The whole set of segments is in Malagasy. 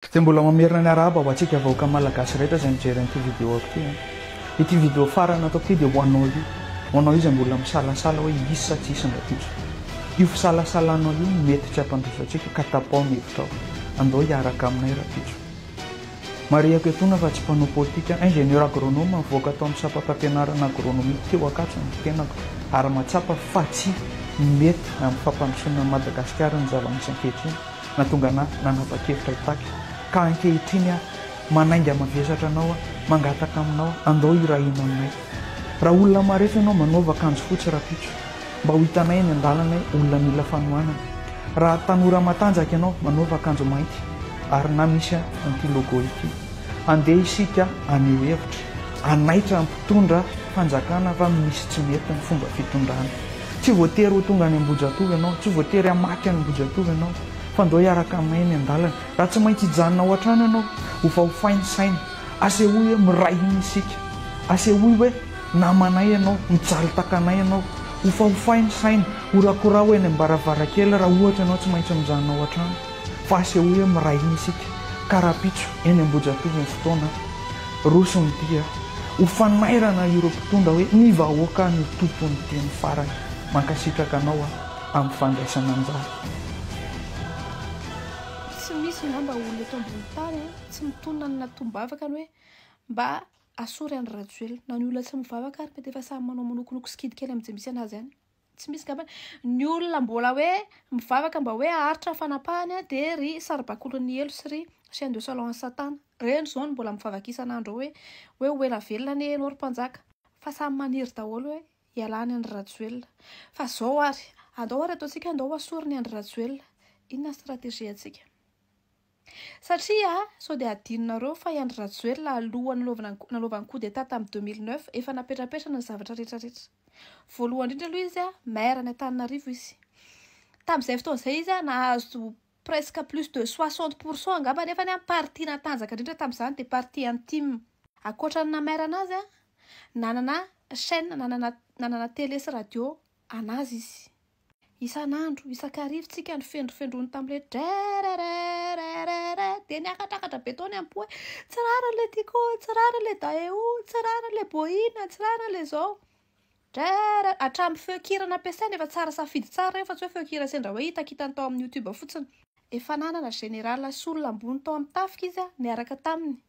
Dia mbola mamerina ny arahaba ho antsika vahoaka malagasy rehetra izay mijery an'ity vidéo ity. Ity vidéo farany atao ity dia ho anao io. Ho anao io izay mbola misalasala hoe isy sa tsy isy ndraikitra. Io fisalasalanao io mety tsy hampandroso antsika ka tapao ny hevitra ao. Andao hiaraka aminay rapitso. Mariako etona fa tsy mpanao politika, ingénieur agronome mivoaka tao amin'ny sapam-pampianarana agronomia teo Ankatso ny tenako ary matsapa fa tsy mety amin'ny fampandrosoana Madagasikara ny zava-misy ankehitriny na tonga ana nanapa-kevitra hitaky ka ankehitriny manainga mavesatra anao mangataka aminao andao irahina aminay. Raha olona marefa ianao manaova akanjo fotsy rapitso mba ho hitanay eny an-dalana olona mila fanohanana. Raha tanora matanjaka ianao manaova akanjo mainty ary na misy an'ity logo ity andeha isika aneo hevitra anaitra mpitondra fanjakana fa misy tsy mety ny fomba fitondrana. Tsy voatery ho tonga any Ambohijatovo ianao, tsy voatery hamaky any Ambohijatovo ianao fa andao hiaraka aminay eny an-dalana. Raha tsy maintsy hijanona ao an-trano ianao ho fahofainy saina asehoy hoe miray iny isika, asehoy hoe namanay ianao, mijaly takanay ianao, ho fahofainy saina horakora hoe ny ambaravarakely raha ohatra ianao tsy maintsy mijanona ao an-trano fa asehoy hoe miray iny isika. Karapitso eny Ambohijatovo ny fotoana rosony dia ho fanairana ireo mpitondra hoe ny vahoaka ny tompony teny farany mankasitraka anao amin'ny fandraisana anjara. Tsy misy ngamba olona eto ambony tany tsy mitonona ny natombavaka ny hoe mba asory any Rajoelina na ny olona tsy mivavaka ary mety efa samy manao manokonoko skidy kely amin'izay misy anazy any. Tsy misy ngamba ny olona mbola hoe mivavaka mba hoe aharitra fanapahany dia ry saribakolon'ny elo sy ry chien de salon satana reny zao ny mbola mivavaka isan'andro hoe ho ela velona ny enao ry mpanjaka fa samy maniry daholo hoe ialany any Rajoelina. Fa zao ary andao ary ataontsika andao asory ny any Rajoelina. Inona stratégie antsika? Satria sao dia adinonareo fa i Andry Rajoelina alohan'ny nalaovany coup d'état tamin'ny 2009 efa napetrapetrana ny zavatra rehetrarehetra. Voalohany indrindra aloha izy maire ny Antananarivo izy. Tamin'izay fotoan'izay izy nahazo presque plus de 60% angamba nefa ny parti natanjaka indrindra tamin'izany dia parti intime. Ankoatran'ny na-maire anazy nanana chaîne, nanana télé sy radio anazy izy. Isan'andro, isan-karivontsika ny fendrofendrony tamin'ilay drererererere dia niakatrakatra be tao ny ampoa tsy rara le tiko, tsy rara le daeo, tsy rara le boina, tsy rara le zao. Hatramin'ny feokirana ampiasaina efa tsara safidy tsara efa tsy hoe feokira sendra hoe hitakitany tao amin'ny YouTube fotsiny. Efa nanana général sy olona ambony tao amin'ny tafika izy niaraka taminy.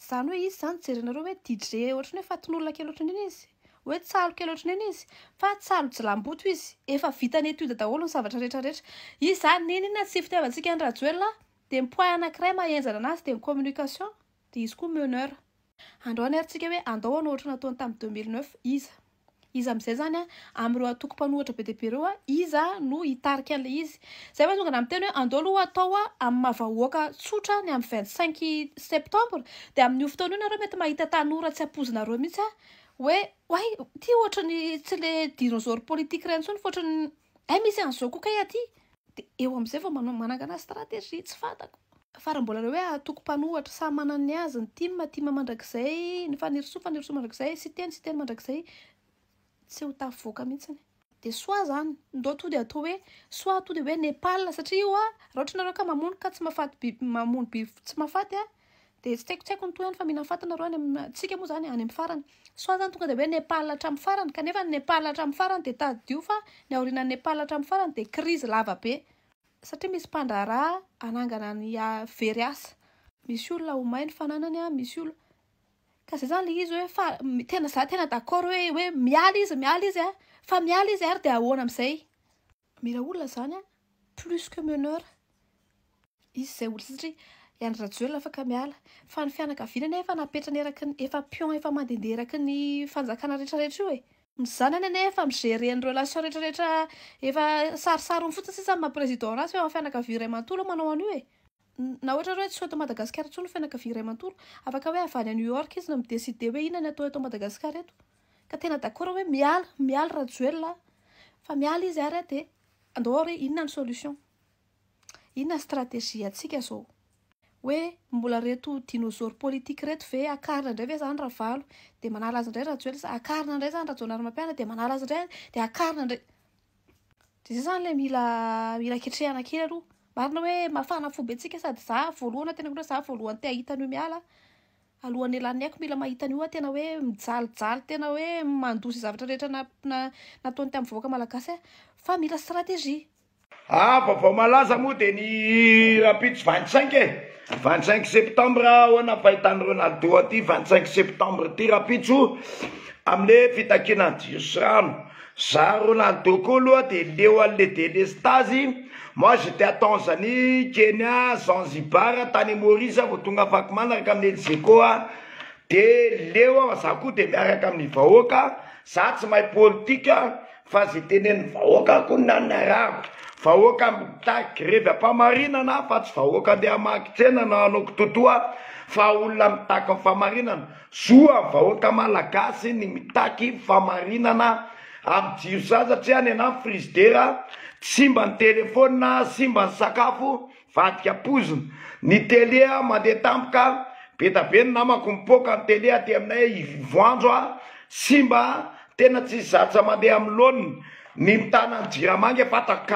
Izany hoe izy zany jerenareo hoe DJ ohatrany hoe fatin'olona kely ohatrany izy. Hoe tsalo kely ohatrany izy fa tsalo jilamboto izy efa vita ny etude daholo ny zavatra rehetrarehetra. Izy zany ninina tsy fitiavantsika ny Rajoelina dia mipoint anankiray mahenjana anazy dia ny communication dia izy koa meneur. Andao ny aritsika hoe andao anao ohatrany nataony tamin'ny 2009 izy amin'izay zany amin'ireo atoko mpanohitra be dia be ireo izy no hitarika an'ilay izy. Zay fa tonga namiteny hoe andao aloha atao amin'ny mahavahoaka tsotra ny amin'ny 25 septembre dia amin'io fotoana io nareo mety mahita tanora tsy ampozinareo mihitsy hoe ty ohatrany tsy le dinosaure politique ireny intsony fa ohatrany misy an'izao koa kay aty dia eo amin'izay vao manangana stratégie tsy fantako. Fa raha mbola hoe atoko mpanohitra samy manana ny azy, ny tima mandrakizay, ny fanirosoa mandrakizay, sy teny mandrakizay tsy ho tafavoaka mihitsy. Dia soit zany ndao to dia atao hoe soit to dia hoe Népal satria io raha ohatra nareo ka mamono ka tsy mahafaty mamono biby tsy mahafaty dia tsy haiko ny tohany fa mihinam-faty nareo any tsika moa zany any amin'ny farany. Soit zany tonga dia hoe Népal hatramin'ny farany kanefa ny Népal hatramin'ny farany dia tadio fa ny aorian'ny Népal hatramin'ny farany dia crise lava be satria misy mpandraharaha anangana ny very asa. Misy olona ho may ny fananany misy olona ka zay zany le izy hoe fa tena d'accord hoe miala izy fa miala izy ary dia ahoana amin'izay. Mila olona zany plus que meneur izy zay olona satria Andry Rajoelina afaka miala fa ny fianakaviana efa napetrany eraky ny efa pion efa mandehandeha eraky ny fanjakana rehetrarehetra io mizana nefa migerer ny relation rehetrarehetra efa sarisariny fotsiny sisa amin'ny président ratsy hoe fianakavia iray manontolo manao an'io na ohatra hoe tsy eto Madagasikara intsony fianakavia iray manontolo afaka hoe avy any New York izy no mideside hoe inona ny atao eto Madagasikara eto ka tena d'accord hoe miala Rajoelina fa miala izy ary dia andao hoe inona ny solution, inona stratégie atsika zao hoe mbola reto dinosaure politique reto ve akarina indray ve zany Ravalo dia manala azy indray Rajoelina, akarina indray zany Rajaonarimampianina dia manala azy indray dia akarina indray. Dia zay zany ilay mila ketrehana kely aloha marina hoe mafana fo be tsika sady za voalohana tena hoe za voalohany te ahitany io miala alohan'ny elan'ny aiko mila mahitany io tena hoe mijalijaly tena hoe mandosy zavatra rehetra nataony tamin'ny vahoaka malagasy fa mila stratégie. Vaovao malaza moa dia ny Rapitso 25 septembre hoana fahitany Ronaldo aty 25 septembre ty Rapitso amile fitakiana jiro rano. Za Ronaldo koa aloha dia leo an'le délestage. Moi j'étais à Tanzanie, Kenya, Zanzibar, tany Maurice vao tonga afaka manaraka amin'ny Elzekoa. De leo za koa dia miaraka amin'ny vahoaka. Za tsy mahay politika fa zay tenen'ny vahoaka koa nanarako. Vahoaka mitaky grevy am-pamarinana fa tsy vahoaka andeha hamaky tsena na hanoko totoa fa olona mitaky famarinana. Soa vahoaka malagasy ny mitaky famarinana amin'ny jiro za satria ny ana frizidera simba ny telefôna, simba ny sakafo, vadika pozina. Ny télé mandeha tampoka, betabe ny namako mipoka ny télé aty aminay voanjo simba tena tsy zatsa mandeha amin'ny laoniny. Ny mitana ny Jiramangy fatako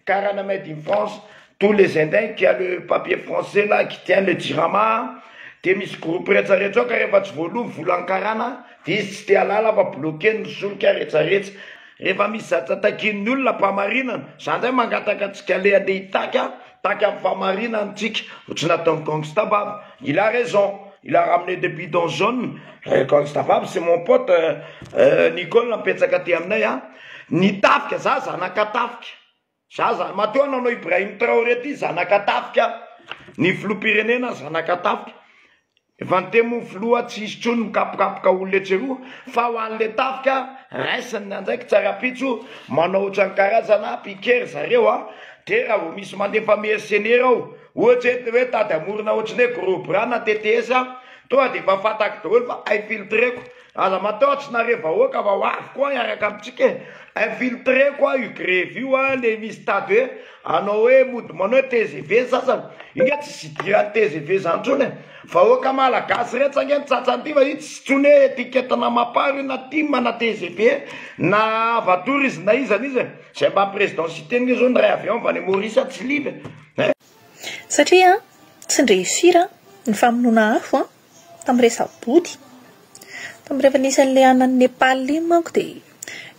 Karana Made in France, tous les Indiens qui a le papier français là qui tient le Jirama. De misy groupe rehetrarehetra ka rehefa tsy voaloha volan'ny Karana, de izy tsy te halala fa bloqué ny solika rehetrarehetra. Rehefa misy zatsatakin'ny olona mpamarinana, zany zay mangatakatsika le andeha hitaky amin'ny famarinana tsika. Ohatsy nataon'ny Gangsta Bab, il a raison. Il a ramené des bidons jaunes. Gangsta Bab, c'est mon pote Nicole mipetsaka aty aminay. Ny tafika za zanaka tafika. Za matoa nanao Ibrahim Traoré ty zanaka tafika. Ny filoham-pirenena zanaka tafika. Efa nitemo filoha tsisy tsony mikapokapoka olona etseroa fa ho an'le tafika raisiny andraiky tsara Rapitso manao ohatran'ny karazana piqueur zareo de raha vao misy mandefa mercenaire ao ohatry hoe tady amorona ohatrany hoe gros bras na TTS toa de efa fatako daholo fa infiltreko. Aza matahotra na reva vahoaka fa ho avy koa iaraka amintsika infiltré koa io grevy io le misy tady hoe anao hoe mody manao hoe TGV sasany inga tsy sidiran'ny TGV zany tsony vahoaka malagasy retsaka ny tsatsan'ity fa io tsy tsony hoe etiketana mapary na tim na TGV na vatorisy na izany zay mba présidentité ny zao ny ray avion fa ny Maurice tsy livy satria tsy ndre fira ny famonoana afo tamin'ny resabody tamin'ny rehefa nisy an'le anan'ny Nepal iny manko dia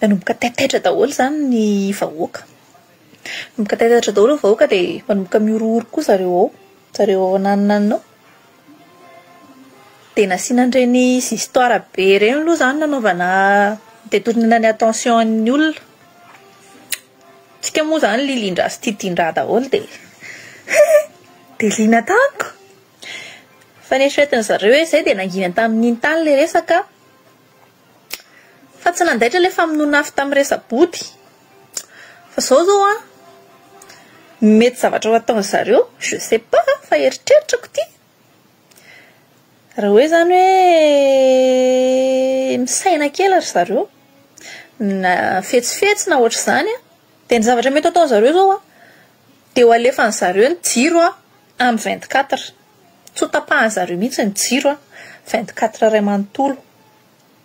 nanomboka taitaitra daholo zany ny vahoaka. Nanomboka taitaitra daholo ny vahoaka dia manomboka miorooro koa zareo anananao. Dia nasiana an'ireny histoire be ireny aloha zany nanaovana dia torinana ny attention ny olona. Tsika moa zany lilindra sy tidindra daholo dia liana taniko. Fa nieritreretiny zareo hoe izay dia nangina tamin'iny tany le resaka fa tsy nandaitra le famonoana afo tamin'ny resabody. Fa zao mety zavatra ho ataon'ny zareo, je sais pas fa eritreritrako ty. Raha hoe zany hoe misaina kely ry zareo na fetsifetsy na ohatry zany dia ny zavatra mety ataon'ny zareo zao dia ho alefan'ny zareo ny jiro amin'ny 24. Tsy ho tapahan'ny zareo mihitsy ny jiro 24 ray manontolo.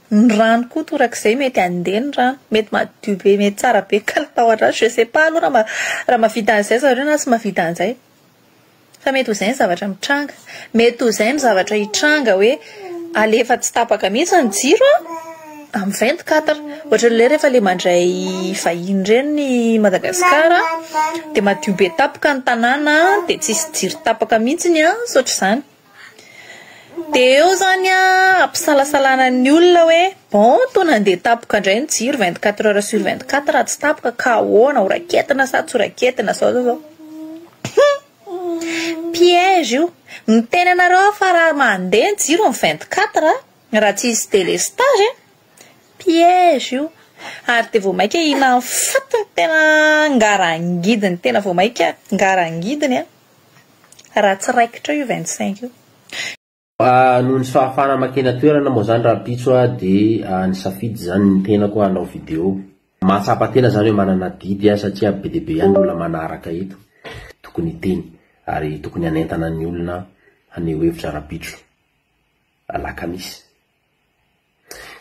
Ny rano koa torak'izay mety andeha ny rano, mety madio be, mety tsara be kalitahotra. Je sais pas aloha raha mahavita an'izay zareo na tsy mahavita an'izay. Fa mety ho izay ny zavatra mitranga, mety ho izay ny zavatra hitranga hoe alefa tsy tapaka mihitsy ny jiro amin'ny 24. Ohatran'ilay rehefa le mandray vahiny ireny ny Madagasikara dia madio be tapaka ny tanàna dia tsisy jiro tapaka mihitsy ny ohatr'izany. Dia eo zany ampisalasalana ny olona hoe bon toa nandeha tapaka indray ny jiro 24 heures sur 24 raha tsy tapaka ka ahoana horaketina sa tsy horaketina zao. Piège io. Miteny anareo fa raha mandeha ny jiro amin'ny 24 raha tsy hisy délestage piège io. Ary dia vao maika ina fatiny tena ngarangidiny, tena vao maika ngarangidiny raha tsy raikitra io 25 io. Noho ny fahafana makena toerana moa zany Rapitso dia ny safidy zany ny tena koa hanao video. Mahatsapa tena zany hoe manana didy satria be dia be ihany olona manaraka eto. Tokony hiteny ary tokony hanentana ny olona haneho hevitra Rapitso alakamisy.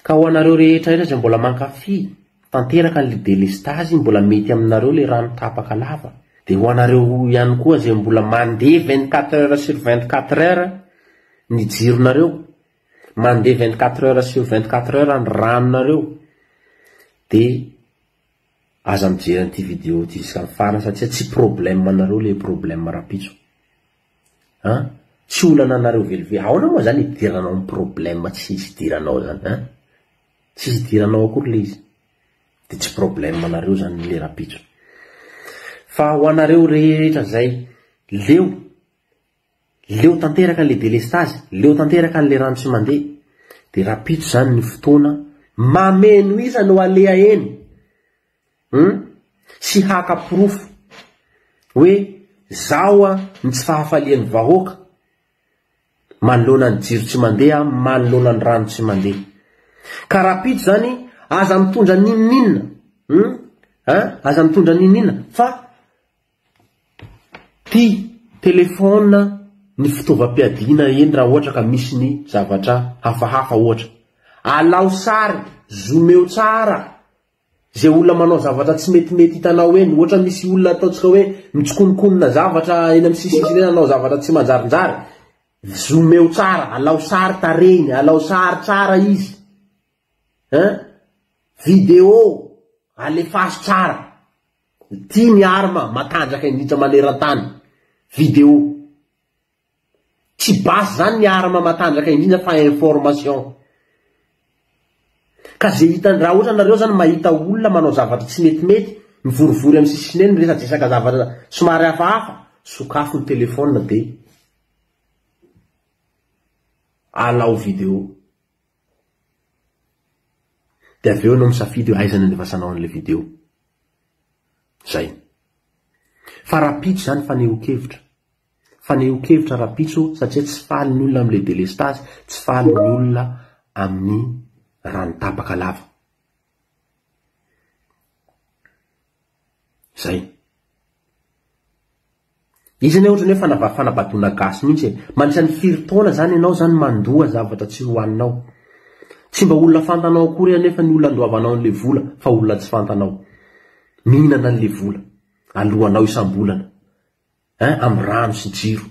Ka ho anareo rehetra izay mbola mankafy tanteraka ny délestage mbola mety aminareo le rano tapaka lava de ho anareo ihany koa zay mbola mandeha 24 heures sur 24 heures ny jironareo, mandeha 24 heures sur 24 heures ny ranonareo, de aza mijery an'ity vidéo ty isaka farany satria tsy problème anareo le problème rapitso. Tsy olana anareo velively. Ahoana moa zany idiranao ny problème tsy izy idiranao zany, tsy izy idiranao akory le izy. De tsy problème anareo zany le rapitso. Fa ho anareo rehetra zay leo tanteraka le délestage, leo tanteraka le rano tsy mandeha, de rapitso zany ny fotoana mameno isa no alea eny, sy haka-porofo hoe zao ny tsy fahafalian'ny vahoaka manoloana ny jiro tsy mandeha, manoloana ny rano tsy mandeha. Ka rapitso zany aza mitondra ninninna, aza mitondra ninninna, fa ty telefona ny fitaovam-piadiana eny raha ohatra ka misy ny zavatra hafahafa ohatra. Alao sary, zoomeo tsara zay olona manao zavatra tsy metimety hitanao eny. Ohatra misy olona ataotsika hoe mitsikonokonona zavatra eny amin'ny sisisiny eny, anao zavatra tsy manjarinjary, zoomeo tsara, alao sary tarehiny, alao sary tsara izy, vidéo alefasy tsara. Ty ny arma matanjaka indrindra maneran-tany, vidéo. Tsy basy zany ny arma matanjaka indrindra fa information. Ka zay hitany raha ohatra nareo zany mahita olona manao zavatra tsy metimety, mivorivory amin'ny sisiny eny, resadresaka zavatra somary hafahafa, sokafo ny telefona de alao vidéo. De aveo anao misafidy hoe aizany anefasanao an'le vidéo. Zay. Fa rapitso zany faneho-kevitra. Faneho-kevitra rapitso satria tsy faly ny olona amin'le délestage, tsy faly ny olona amin'ny rano tapaka lava. Zay. Izy ane ohatrany hoe fanabadona gasy mihitsy. Manisan'ny firy-taona zany ianao zany mandoa zavatra tsy hoaninao. Tsy mba olona fantanao akory anefa ny olona andoavanao an'le vola, fa olona tsy fantanao. Mihinana an'le vola alohanao isam-bolana, amin'ny rano sy jiro.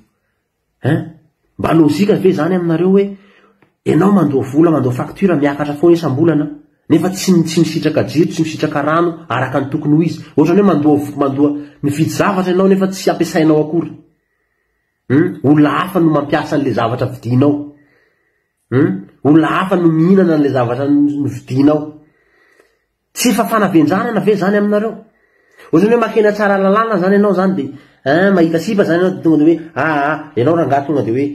Mba lôzika ve zany aminareo hoe ianao mandoa vola, mandoa facture miakatra foana isam-bolana, nefa tsy misitraka jiro, tsy misitraka rano araka ny tokony ho izy. Ohatrany hoe mandoa mividy zavatra ianao nefa tsy ampiasainao akory. Olona hafa no mampiasa an'le zavatra vidinao. Olona hafa no mihinana an'le zavatra no vidinao. Tsy fa fanavenjanana ve zany aminareo? Ohatrany hoe makena tsara lalàna zany ianao zany de mahita sipa zany ianao tonga de hoe ianao rangahy tonga de hoe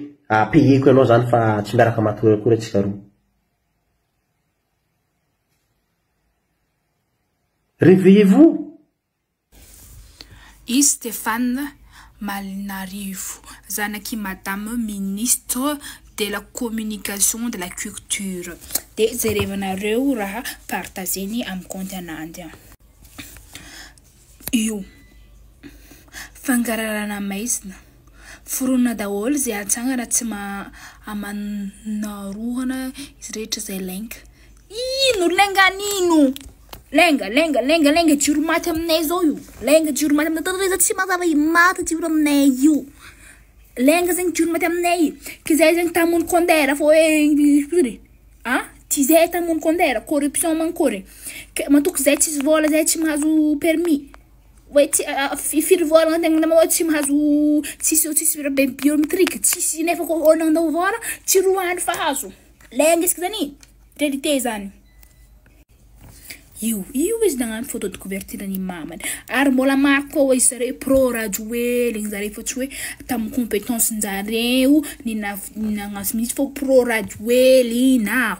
payeko ianao zany fa tsy miaraka matory akory atsika roa. Réveillez-vous. Stéphane Malinarivo, zanaky madame ministre de la communication de la culture. De jerevanareo raha partageny am compte ananjy. Io fangararana maizina furona daholo zay atsangana tsy amanarohana izy rehetra zay lenga. Ino lenga nino? Lenga jiro maty aminay zao io. Lenga jiro maty aminay tara tsy mazava maty jiro aminay io. Lenga zany jiro maty aminay. Ki zay zany tamon kondera fo ty zay tamon kondera corruption mankory. Matoko zay tsy vola zay tsy mahazo permis. Firy vola tegna nama tsy mahazo tsisy biométrique tsisy nefa ko olandao vola tsy roany fa hazo. Lenga iska zany réalité zany. Io izy nagnano photo de couverture ni mamany. Ary mbola marko izy zare pro rajoe le zare fa tsy hoe tam compétence njareo ni nagnas misy fo pro rajoe lina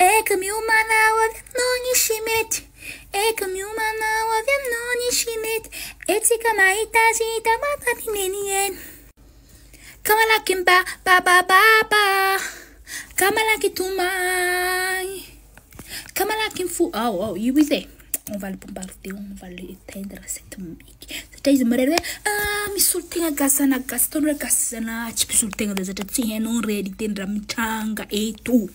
Eka miumana wavyamnoni shimeti. Eka miumana wavyamnoni shimeti. Etika mahitaji tamata pinenien. Kamalaki mba baba. Kamalaki tumai. Kamalaki mfu. Oh, you with it. On va le bombarder, on va l'éteindre cette musique. C'est izy marere misolo tegna gasana gaston gasana tsy pisolo tegna de zatra tsy hainao réalité ndra mitranga eto.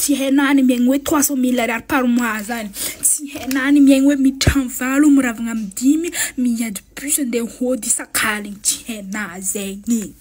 tsy hainany miaigny hoe 300 000 ariary par mois zany tsy hainany miaigny hoe mitrano valo miravagna amy 10 miady plus andeha hody isakaligny tsy haina zegny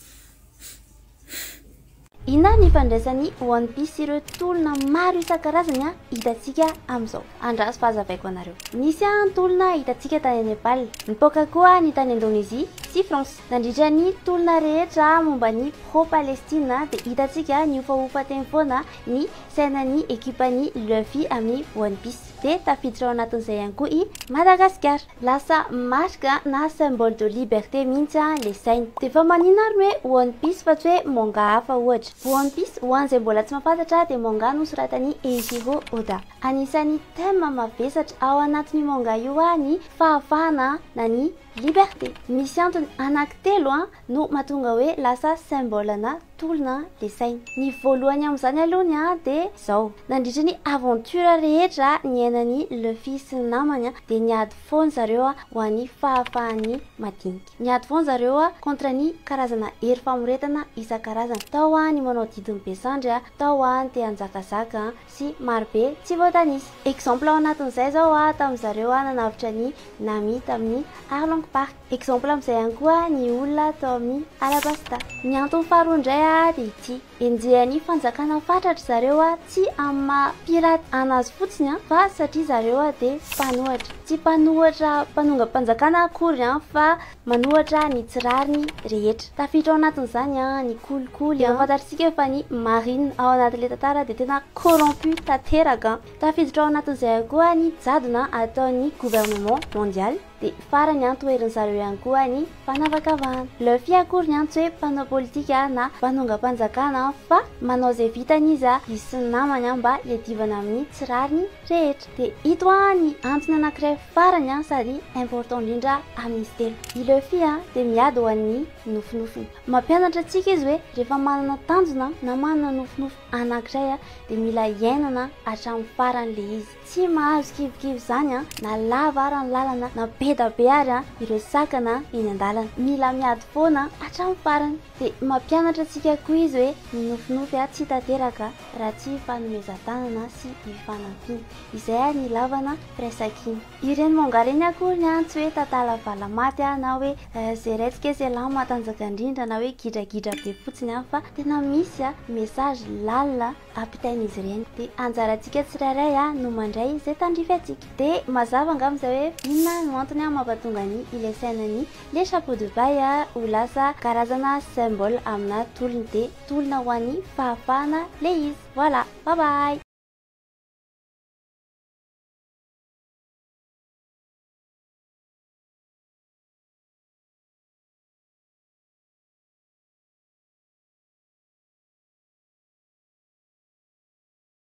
Ina ny fandraisany One Piece ireo tolona maro isan-karazany hitantsika amizao. Andraso fahazavaiko anareo. Nisy tolona hitantsika tany Nepal, nipoaka koa ny tany Indonezia sy France. Nandritra ny tolona rehetra momba ny pro-Palestina dia hitantsika ny ofaofa teny foana ny sainan'ny ekipany Luffy amin'ny One Piece. Dia tafiditra ao anatin'izay ihany koa i Madagascar. Lasa marque na symbole de liberté mihitsy le sainy. Dia fa maninona ary hoe One Piece fa tsy hoe manga hafa ohatra. One Piece ho an'izay mbola tsy mahafantatra dia manga nosoratany Eiichiro Oda. Anisany thème mavesatra ao anatin'ny manga io ny fahafahana na ny liberté. Misy antony anankitelo no mahatonga hoe lasa symbole na tolona le sainy. Ny voalohany amin'izany aloha dia zao. Nandritra ny aventure rehetra niainany Luffy sy ny namany dia niady foana zareo ho an'ny fahafahany madinika. Niady foana zareo kontra ny karazana hery famoretana isan-karazana. Tao ny manao didiny besandry, tao ny te hanjakazaka sy marobe tsy voatanisy. Exemple ao anatin'izay zao tamin'ny zareo nanavitra ny Nami tamin'ny Arlong Park. Exemple amin'izay ihany koa ny olona tao amin'ny Alabasta. Ny antony faharoa indray dia ity enjehan'ny fanjakana fatratra zareo tsy amin'ny pirate anazy fotsiny fa satria zareo dia mpanohatra. Tsy mpanohatra mpanonga mpanjakana akory fa manohatra ny tsirariny rehetra. Tafiditra ao anatin'izany ny kolikoly. Fantatritsika fa ny marine ao anatin'ilay tantara dia tena corrompu tanteraka. Tafiditra ao anatin'izay koa ny jadona ataon'ny gouvernement mondial. Dia farany toeriny zareo ihany koa ny fanavakavahana. Luffy akory ny antso hoe mpanao politika na mpanonga mpanjakana fa manao izay vitany izy sy ny namany mba hiadivana amin'ny tsirariny rehetra. Dia ito ny antony anankiray farany sady important indrindra amin'izy telo. I Luffy dia miady ho an'ny nofinofiny. Mampianatra antsika izy hoe rehefa manana tanjona na manana nofinofy anankiray dia mila iainana hatramin'ny farany le izy. Tsy mahazo kivikivy zany na lava ary ny lalana na be da be ary ireo sakana eny an-dalana. Mila miady foana hatramin'ny farany. Dia mampianatra antsika koa izy hoe ny nofinofy tsy tanteraka raha tsy fanomezan-tanana sy hifanampiana. Izay ny lavana firaisakiny. Ireny manga reny akory tsy hoe tantala valamaty na hoe zay raitsika izay lama matanjaka indrindra na hoe gidragidra be fotsiny fa tena misy message lalina ampitain'izy ireny. Dia anjarantsika tsirairay no mandray izay tandrify antsika. Dia mazava angambizay hoe inona no antony mampatonga ny ilay sainany le chapeau de paille ho lasa karazana symbole amina tolony dia tolona ho an'ny fahafahana le izy. Voilà, bye bye.